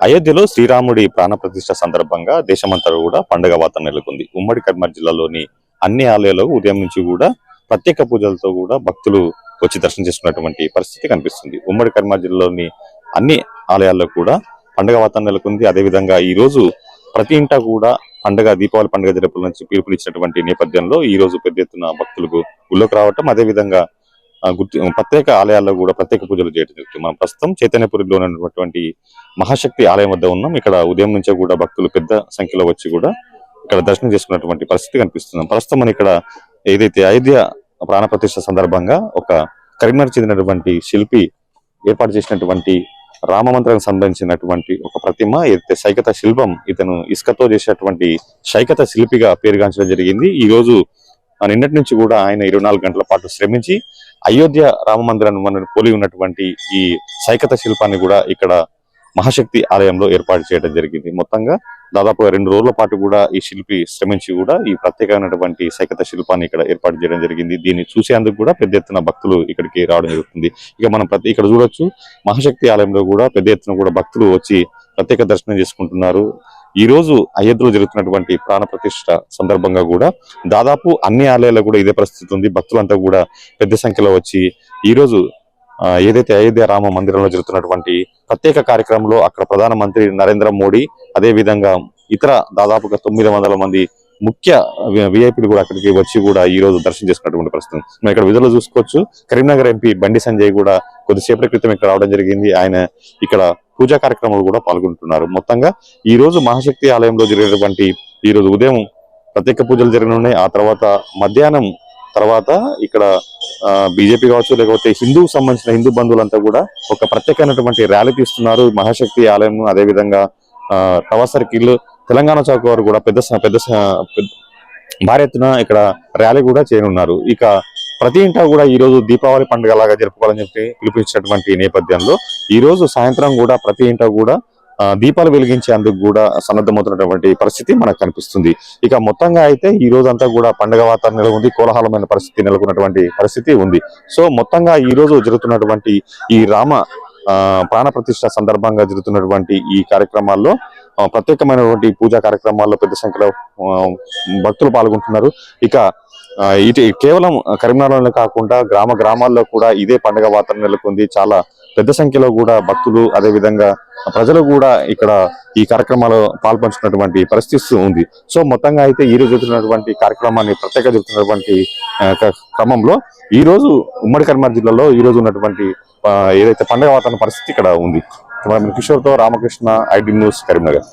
అయోధ్యలో శ్రీరాముడి ప్రాణప్రతిష్ఠ సందర్భంగా దేశమంతా కూడా పండుగ వాతావరణం నెలకొంది. ఉమ్మడి కర్నూలు జిల్లాలోని అన్ని ఆలయాలు ఉదయం నుంచి కూడా ప్రత్యేక పూజలతో కూడా భక్తులు వచ్చి దర్శనం చేసుకున్నటువంటి పరిస్థితి కనిపిస్తుంది. ఉమ్మడి కర్నూలు జిల్లాలోని అన్ని ఆలయాల్లో కూడా పండుగ వాతావరణం నెలకొంది. అదేవిధంగా ఈ రోజు ప్రతి ఇంటా కూడా దీపావళి పండుగ జరుపుల నుంచి పిలుపునిచ్చినటువంటి నేపథ్యంలో ఈ రోజు పెద్ద ఎత్తున భక్తులకు గుళ్ళకు రావటం, అదేవిధంగా ప్రత్యేక ఆలయాల్లో కూడా ప్రత్యేక పూజలు చేయడం జరుగుతుంది. మనం ప్రస్తుతం చైతన్యపురిలో ఉన్నటువంటి మహాశక్తి ఆలయం వద్ద ఉన్నాం. ఇక్కడ ఉదయం నుంచే కూడా భక్తులు పెద్ద సంఖ్యలో వచ్చి కూడా ఇక్కడ దర్శనం చేసుకున్నటువంటి పరిస్థితి కనిపిస్తుంది. ప్రస్తుతం మనం ఇక్కడ ఏదైతే అయోధ్య ప్రాణప్రతిష్ఠ సందర్భంగా ఒక కరీంనగర్ చెందినటువంటి శిల్పి ఏర్పాటు చేసినటువంటి రామ మంత్రానికి సంబంధించినటువంటి ఒక ప్రతిమ, ఏదైతే శైకత శిల్పం, ఇతను ఇసుకతో చేసేటువంటి శైకత శిల్పిగా పేరుగాంచడం జరిగింది. ఈ రోజు నిన్నటి నుంచి కూడా ఆయన 24 గంటల పాటు శ్రమించి అయోధ్య రామ మందిరాన్ని మనం పోలి ఉన్నటువంటి ఈ శైకత శిల్పాన్ని కూడా ఇక్కడ మహాశక్తి ఆలయంలో ఏర్పాటు చేయడం జరిగింది. మొత్తంగా దాదాపుగా 2 రోజుల పాటు కూడా ఈ శిల్పి శ్రమించి కూడా ఈ ప్రత్యేకమైనటువంటి శైకత శిల్పాన్ని ఇక్కడ ఏర్పాటు చేయడం జరిగింది. దీన్ని చూసేందుకు కూడా పెద్ద ఎత్తున భక్తులు ఇక్కడికి రావడం జరుగుతుంది. ఇక మనం ఇక్కడ చూడొచ్చు, మహాశక్తి ఆలయంలో కూడా పెద్ద ఎత్తున కూడా భక్తులు వచ్చి ప్రత్యేక దర్శనం చేసుకుంటున్నారు. ఈ రోజు అయోధ్యలో జరుగుతున్నటువంటి ప్రాణ ప్రతిష్ఠ సందర్భంగా కూడా దాదాపు అన్ని ఆలయాల్లో కూడా ఇదే పరిస్థితి ఉంది. భక్తులంతా కూడా పెద్ద సంఖ్యలో వచ్చి ఈ రోజు ఏదైతే అయోధ్య రామ మందిరంలో జరుగుతున్నటువంటి ప్రత్యేక కార్యక్రమంలో అక్కడ ప్రధానమంత్రి నరేంద్ర మోడీ, అదే విధంగా ఇతర దాదాపుగా 900 మంది ముఖ్య విఐపీలు కూడా అక్కడికి వచ్చి కూడా ఈ రోజు దర్శనం చేసుకున్నటువంటి పరిస్థితి. మనం ఇక్కడ విధులు చూసుకోవచ్చు. కరీంనగర్ ఎంపీ బండి సంజయ్ కూడా కొద్దిసేపటి క్రితం ఇక్కడ రావడం జరిగింది. ఆయన ఇక్కడ పూజా కార్యక్రమాలు కూడా పాల్గొంటున్నారు. మొత్తంగా ఈ రోజు మహాశక్తి ఆలయంలో జరిగినటువంటి ఈ రోజు ఉదయం ప్రత్యేక పూజలు జరగనున్నాయి. ఆ తర్వాత మధ్యాహ్నం తర్వాత ఇక్కడ బీజేపీ కావచ్చు, లేకపోతే హిందూకు సంబంధించిన హిందూ బంధువులంతా కూడా ఒక ప్రత్యేకమైనటువంటి ర్యాలీ తీస్తున్నారు. మహాశక్తి ఆలయం, అదేవిధంగా టవర్ సర్కిల్, తెలంగాణ చౌక్ వారు కూడా భారీ ఎత్తున ఇక్కడ ర్యాలీ కూడా చేయనున్నారు. ఇక ప్రతి ఇంటా కూడా ఈ రోజు దీపావళి పండుగ లాగా జరుపుకోవాలని చెప్పి పిలుపునిచ్చినటువంటి నేపథ్యంలో ఈ రోజు సాయంత్రం కూడా ప్రతి ఇంటా కూడా దీపాలు వెలిగించేందుకు కూడా సన్నద్ధమవుతున్నటువంటి పరిస్థితి మనకు కనిపిస్తుంది. ఇక మొత్తంగా అయితే ఈ రోజు అంతా కూడా పండుగ వాతావరణం ఉంది, కోలాహలమైన పరిస్థితి నెలకొన్నటువంటి పరిస్థితి ఉంది. సో మొత్తంగా ఈ రోజు జరుగుతున్నటువంటి ఈ రామ ప్రాణ ప్రతిష్ఠ సందర్భంగా జరుగుతున్నటువంటి ఈ కార్యక్రమాల్లో ప్రత్యేకమైనటువంటి పూజా కార్యక్రమాల్లో పెద్ద సంఖ్యలో భక్తులు పాల్గొంటున్నారు. ఇక ఇటు కేవలం కరీంనగర్లోనే కాకుండా గ్రామాల్లో కూడా ఇదే పండుగ వాతావరణం నెలకొంది. చాలా పెద్ద సంఖ్యలో కూడా భక్తులు, అదే విధంగా ప్రజలు కూడా ఇక్కడ ఈ కార్యక్రమాలు పాల్పంచుకున్నటువంటి పరిస్థితి ఉంది. సో మొత్తంగా అయితే ఈ రోజు జరుగుతున్నటువంటి కార్యక్రమాన్ని ప్రత్యేక జరుగుతున్నటువంటి క్రమంలో ఈ రోజు ఉమ్మడి కరీంనగర్ జిల్లాలో ఈ రోజు ఉన్నటువంటి ఏదైతే పండుగ వాతావరణ పరిస్థితి ఇక్కడ ఉంది. కిషోర్తో రామకృష్ణ, ఐడి న్యూస్, కరీంనగర్.